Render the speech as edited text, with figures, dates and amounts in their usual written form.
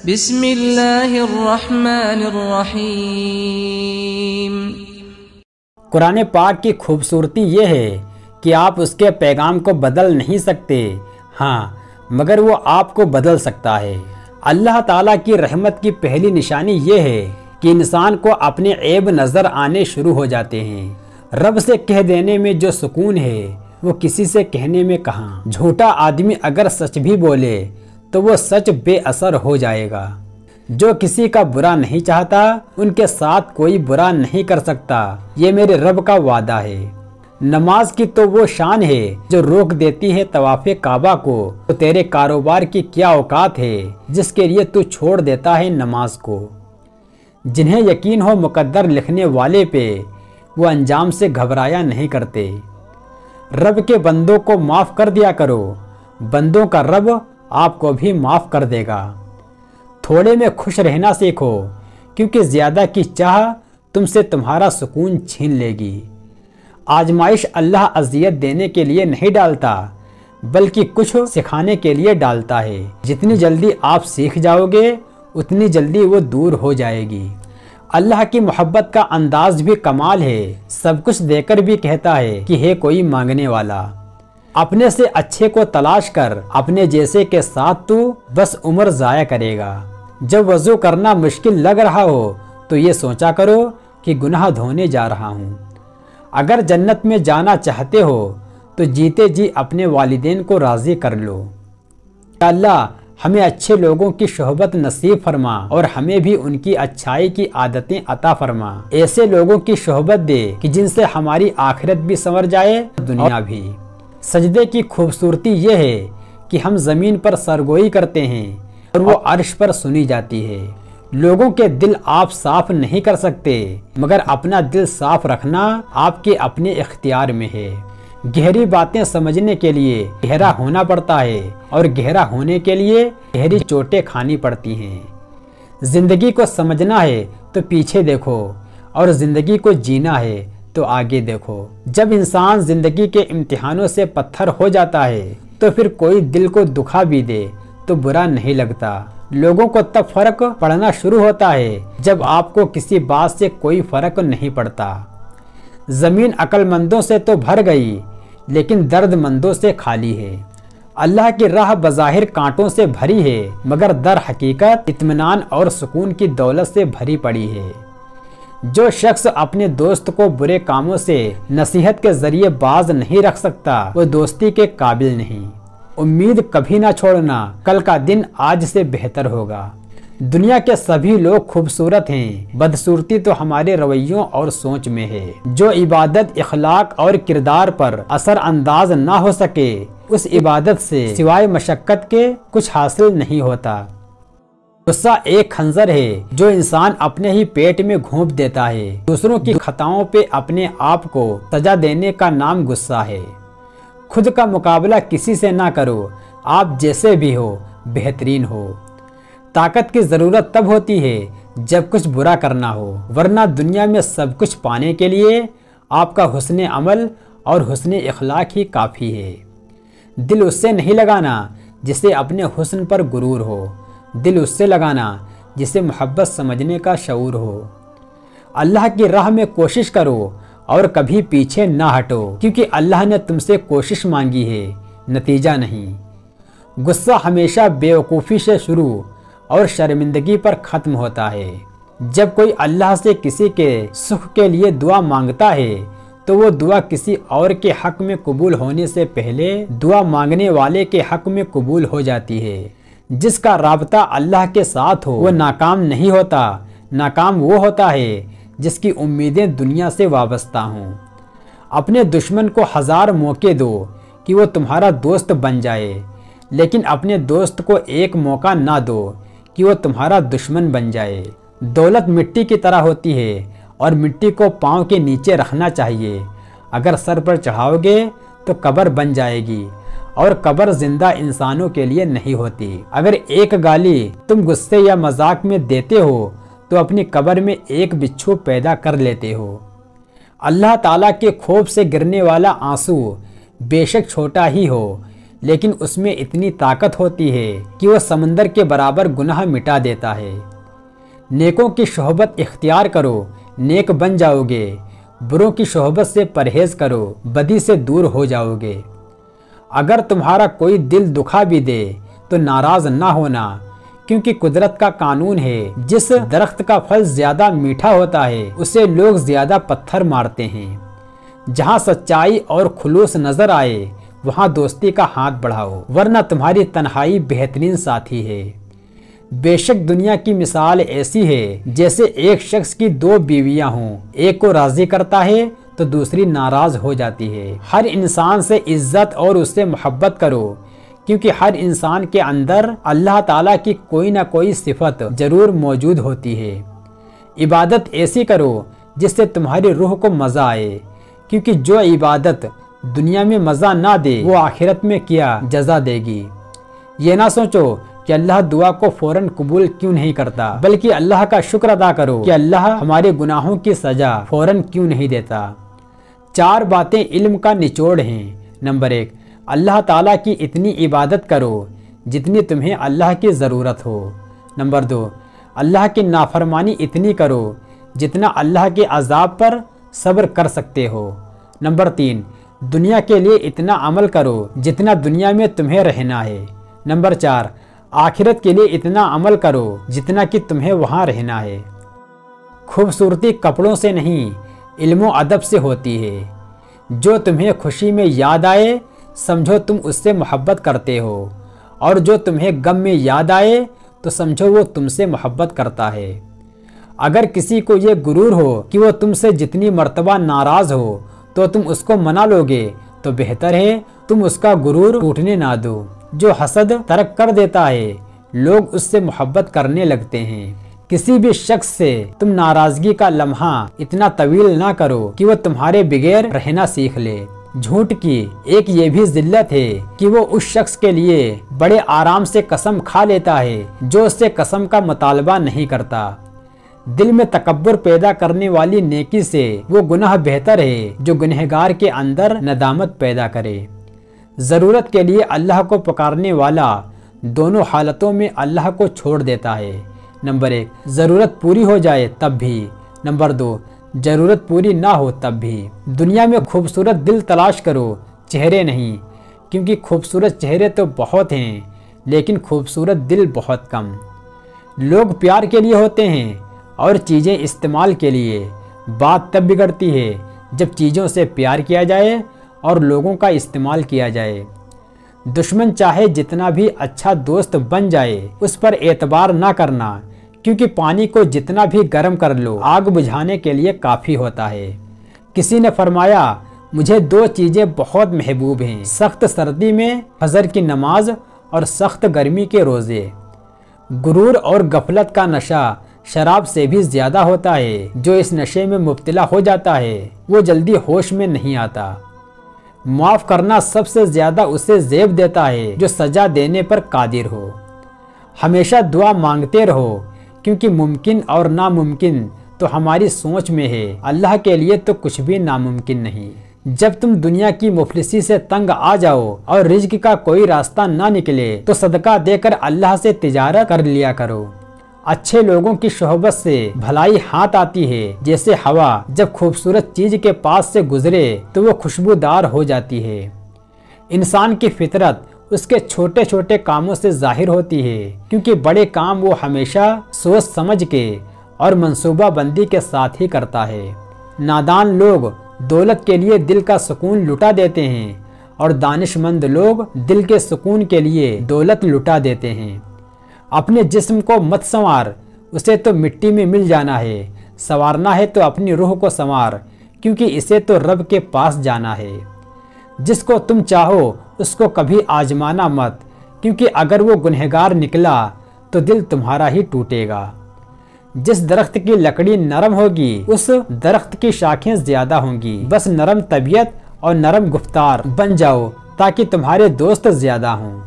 بسم اللہ الرحمن الرحیم۔ قرآن پاک کی خوبصورتی یہ ہے کہ آپ اس کے پیغام کو بدل نہیں سکتے، ہاں مگر وہ آپ کو بدل سکتا ہے۔ اللہ تعالیٰ کی رحمت کی پہلی نشانی یہ ہے کہ انسان کو اپنے عیب نظر آنے شروع ہو جاتے ہیں۔ رب سے کہہ دینے میں جو سکون ہے وہ کسی سے کہنے میں کہاں۔ جھوٹا آدمی اگر سچ بھی بولے تو وہ سچ بے اثر ہو جائے گا۔ جو کسی کا برا نہیں چاہتا ان کے ساتھ کوئی برا نہیں کر سکتا، یہ میرے رب کا وعدہ ہے۔ نماز کی تو وہ شان ہے جو روک دیتی ہے طواف کعبہ کو، تو تیرے کاروبار کی کیا اوقات ہے جس کے لیے تو چھوڑ دیتا ہے نماز کو۔ جنہیں یقین ہو مقدر لکھنے والے پہ، وہ انجام سے گھبرایا نہیں کرتے۔ رب کے بندوں کو معاف کر دیا کرو، بندوں کا رب آپ کو بھی معاف کر دے گا۔ تھوڑے میں خوش رہنا سیکھو، کیونکہ زیادہ کی چاہ تم سے تمہارا سکون چھین لے گی۔ آزمائش اللہ اذیت دینے کے لیے نہیں ڈالتا، بلکہ کچھ سکھانے کے لیے ڈالتا ہے۔ جتنی جلدی آپ سیکھ جاؤ گے اتنی جلدی وہ دور ہو جائے گی۔ اللہ کی محبت کا انداز بھی کمال ہے، سب کچھ دے کر بھی کہتا ہے کہ ہے کوئی مانگنے والا۔ اپنے سے اچھے کو تلاش کر، اپنے جیسے کے ساتھ تو بس عمر ضائع کرے گا۔ جب وضو کرنا مشکل لگ رہا ہو تو یہ سوچا کرو کہ گناہ دھونے جا رہا ہوں۔ اگر جنت میں جانا چاہتے ہو تو جیتے جی اپنے والدین کو راضی کر لو۔ یا اللہ ہمیں اچھے لوگوں کی صحبت نصیب فرما اور ہمیں بھی ان کی اچھائی کی عادتیں عطا فرما۔ ایسے لوگوں کی صحبت دے کہ جن سے ہماری آخرت بھی سنور جائے دنیا بھی۔ سجدے کی خوبصورتی یہ ہے کہ ہم زمین پر سرگوئی کرتے ہیں اور وہ عرش پر سنی جاتی ہے۔ لوگوں کے دل آپ صاف نہیں کر سکتے، مگر اپنا دل صاف رکھنا آپ کے اپنے اختیار میں ہے۔ گہری باتیں سمجھنے کے لیے گہرا ہونا پڑتا ہے اور گہرا ہونے کے لیے گہری چوٹیں کھانی پڑتی ہیں۔ زندگی کو سمجھنا ہے تو پیچھے دیکھو اور زندگی کو جینا ہے تو آگے دیکھو۔ جب انسان زندگی کے امتحانوں سے پتھر ہو جاتا ہے تو پھر کوئی دل کو دکھا بھی دے تو برا نہیں لگتا۔ لوگوں کو تب فرق پڑنا شروع ہوتا ہے جب آپ کو کسی بات سے کوئی فرق نہیں پڑتا۔ زمین عقل مندوں سے تو بھر گئی لیکن درد مندوں سے خالی ہے۔ اللہ کی راہ بظاہر کانٹوں سے بھری ہے، مگر در حقیقت اطمینان اور سکون کی دولت سے بھری پڑی ہے۔ جو شخص اپنے دوست کو برے کاموں سے نصیحت کے ذریعے باز نہیں رکھ سکتا وہ دوستی کے قابل نہیں۔ امید کبھی نہ چھوڑنا، کل کا دن آج سے بہتر ہوگا۔ دنیا کے سبھی لوگ خوبصورت ہیں، بدصورتی تو ہمارے رویوں اور سوچ میں ہے۔ جو عبادت اخلاق اور کردار پر اثر انداز نہ ہو سکے اس عبادت سے سوائے مشقت کے کچھ حاصل نہیں ہوتا۔ غصہ ایک خنجر ہے جو انسان اپنے ہی پیٹ میں گھونپ دیتا ہے۔ دوسروں کی خطاؤں پہ اپنے آپ کو سزا دینے کا نام غصہ ہے۔ خود کا مقابلہ کسی سے نہ کرو، آپ جیسے بھی ہو بہترین ہو۔ طاقت کی ضرورت تب ہوتی ہے جب کچھ برا کرنا ہو، ورنہ دنیا میں سب کچھ پانے کے لیے آپ کا حسن عمل اور حسن اخلاق ہی کافی ہے۔ دل اس سے نہیں لگانا جسے اپنے حسن پر غرور ہو، دل اس سے لگانا جسے محبت سمجھنے کا شعور ہو۔ اللہ کی راہ میں کوشش کرو اور کبھی پیچھے نہ ہٹو، کیونکہ اللہ نے تم سے کوشش مانگی ہے، نتیجہ نہیں۔ غصہ ہمیشہ بیوقوفی سے شروع اور شرمندگی پر ختم ہوتا ہے۔ جب کوئی اللہ سے کسی کے سکھ کے لیے دعا مانگتا ہے تو وہ دعا کسی اور کے حق میں قبول ہونے سے پہلے دعا مانگنے والے کے حق میں قبول ہو جاتی ہے۔ جس کا رابطہ اللہ کے ساتھ ہو وہ ناکام نہیں ہوتا، ناکام وہ ہوتا ہے جس کی امیدیں دنیا سے وابستہ ہوں۔ اپنے دشمن کو 1000 موقع دو کہ وہ تمہارا دوست بن جائے، لیکن اپنے دوست کو ایک موقع نہ دو کہ وہ تمہارا دشمن بن جائے۔ دولت مٹی کی طرح ہوتی ہے اور مٹی کو پاؤں کے نیچے رکھنا چاہیے۔ اگر سر پر چڑھاؤ گے تو قبر بن جائے گی، اور قبر زندہ انسانوں کے لیے نہیں ہوتی۔ اگر ایک گالی تم غصے یا مذاق میں دیتے ہو تو اپنی قبر میں ایک بچھو پیدا کر لیتے ہو۔ اللہ تعالیٰ کے خوف سے گرنے والا آنسو بے شک چھوٹا ہی ہو، لیکن اس میں اتنی طاقت ہوتی ہے کہ وہ سمندر کے برابر گناہ مٹا دیتا ہے۔ نیکوں کی صحبت اختیار کرو، نیک بن جاؤ گے، بروں کی صحبت سے پرہیز کرو، بدی سے دور ہو جاؤ گے۔ اگر تمہارا کوئی دل دکھا بھی دے تو ناراض نہ ہونا، کیونکہ قدرت کا قانون ہے جس درخت کا پھل زیادہ میٹھا ہوتا ہے اسے لوگ زیادہ پتھر مارتے ہیں۔ جہاں سچائی اور خلوص نظر آئے وہاں دوستی کا ہاتھ بڑھاؤ، ورنہ تمہاری تنہائی بہترین ساتھی ہے۔ بے شک دنیا کی مثال ایسی ہے جیسے ایک شخص کی دو بیویاں ہوں، ایک کو راضی کرتا ہے تو دوسری ناراض ہو جاتی ہے۔ ہر انسان سے عزت اور اس سے محبت کرو، کیونکہ ہر انسان کے اندر اللہ تعالیٰ کی کوئی نہ کوئی صفت ضرور موجود ہوتی ہے۔ عبادت ایسی کرو جس سے تمہاری روح کو مزہ آئے، کیونکہ جو عبادت دنیا میں مزہ نہ دے وہ آخرت میں کیا جزا دے گی۔ یہ نہ سوچو کہ اللہ دعا کو فوراً قبول کیوں نہیں کرتا، بلکہ اللہ کا شکر ادا کرو کہ اللہ ہمارے گناہوں کی سزا فوراً کیوں نہیں دیتا۔ 4 باتیں علم کا نچوڑ ہیں۔ نمبر 1، اللہ تعالیٰ کی اتنی عبادت کرو جتنی تمہیں اللہ کی ضرورت ہو۔ نمبر 2، اللہ کی نافرمانی اتنی کرو جتنا اللہ کے عذاب پر صبر کر سکتے ہو۔ نمبر 3، دنیا کے لیے اتنا عمل کرو جتنا دنیا میں تمہیں رہنا ہے۔ نمبر 4، آخرت کے لیے اتنا عمل کرو جتنا کہ تمہیں وہاں رہنا ہے۔ خوبصورتی کپڑوں سے نہیں، علم و ادب سے ہوتی ہے۔ جو تمہیں خوشی میں یاد آئے سمجھو تم اس سے محبت کرتے ہو، اور جو تمہیں غم میں یاد آئے تو سمجھو وہ تم سے محبت کرتا ہے۔ اگر کسی کو یہ غرور ہو کہ وہ تم سے جتنی مرتبہ ناراض ہو تو تم اس کو منا لو گے تو بہتر ہے تم اس کا غرور ٹوٹنے نہ دو۔ جو حسد ترک کر دیتا ہے لوگ اس سے محبت کرنے لگتے ہیں۔ کسی بھی شخص سے تم ناراضگی کا لمحہ اتنا طویل نہ کرو کہ وہ تمہارے بغیر رہنا سیکھ لے۔ جھوٹ کی ایک یہ بھی ذلت ہے کہ وہ اس شخص کے لیے بڑے آرام سے قسم کھا لیتا ہے جو اس سے قسم کا مطالبہ نہیں کرتا۔ دل میں تکبر پیدا کرنے والی نیکی سے وہ گناہ بہتر ہے جو گنہگار کے اندر ندامت پیدا کرے۔ ضرورت کے لیے اللہ کو پکارنے والا دونوں حالتوں میں اللہ کو چھوڑ دیتا ہے۔ نمبر 1، ضرورت پوری ہو جائے تب بھی۔ نمبر 2، ضرورت پوری نہ ہو تب بھی۔ دنیا میں خوبصورت دل تلاش کرو، چہرے نہیں، کیونکہ خوبصورت چہرے تو بہت ہیں لیکن خوبصورت دل بہت کم۔ لوگ پیار کے لیے ہوتے ہیں اور چیزیں استعمال کے لیے۔ بات تب بگڑتی ہے جب چیزوں سے پیار کیا جائے اور لوگوں کا استعمال کیا جائے۔ دشمن چاہے جتنا بھی اچھا دوست بن جائے اس پر اعتبار نہ کرنا، کیونکہ پانی کو جتنا بھی گرم کر لو آگ بجھانے کے لیے کافی ہوتا ہے۔ کسی نے فرمایا مجھے 2 چیزیں بہت محبوب ہیں، سخت سردی میں فجر کی نماز اور سخت گرمی کے روزے۔ غرور اور غفلت کا نشہ شراب سے بھی زیادہ ہوتا ہے۔ جو اس نشے میں مبتلا ہو جاتا ہے وہ جلدی ہوش میں نہیں آتا۔ معاف کرنا سب سے زیادہ اسے زیب دیتا ہے جو سزا دینے پر قادر ہو۔ ہمیشہ دعا مانگتے رہو، کیونکہ ممکن اور ناممکن تو ہماری سوچ میں ہے، اللہ کے لیے تو کچھ بھی ناممکن نہیں۔ جب تم دنیا کی مفلسی سے تنگ آ جاؤ اور رزق کا کوئی راستہ نہ نکلے تو صدقہ دے کر اللہ سے تجارت کر لیا کرو۔ اچھے لوگوں کی صحبت سے بھلائی ہاتھ آتی ہے، جیسے ہوا جب خوبصورت چیز کے پاس سے گزرے تو وہ خوشبودار ہو جاتی ہے۔ انسان کی فطرت اس کے چھوٹے چھوٹے کاموں سے ظاہر ہوتی ہے، کیونکہ بڑے کام وہ ہمیشہ سوچ سمجھ کے اور منصوبہ بندی کے ساتھ ہی کرتا ہے۔ نادان لوگ دولت کے لیے دل کا سکون لٹا دیتے ہیں اور دانش مند لوگ دل کے سکون کے لیے دولت لٹا دیتے ہیں۔ اپنے جسم کو مت سنوار، اسے تو مٹی میں مل جانا ہے۔ سنوارنا ہے تو اپنی روح کو سنوار، کیونکہ اسے تو رب کے پاس جانا ہے۔ جس کو تم چاہو اس کو کبھی آزمانا مت، کیونکہ اگر وہ گنہگار نکلا تو دل تمہارا ہی ٹوٹے گا۔ جس درخت کی لکڑی نرم ہوگی اس درخت کی شاخیں زیادہ ہوں گی۔ بس نرم طبیعت اور نرم گفتار بن جاؤ تاکہ تمہارے دوست زیادہ ہوں۔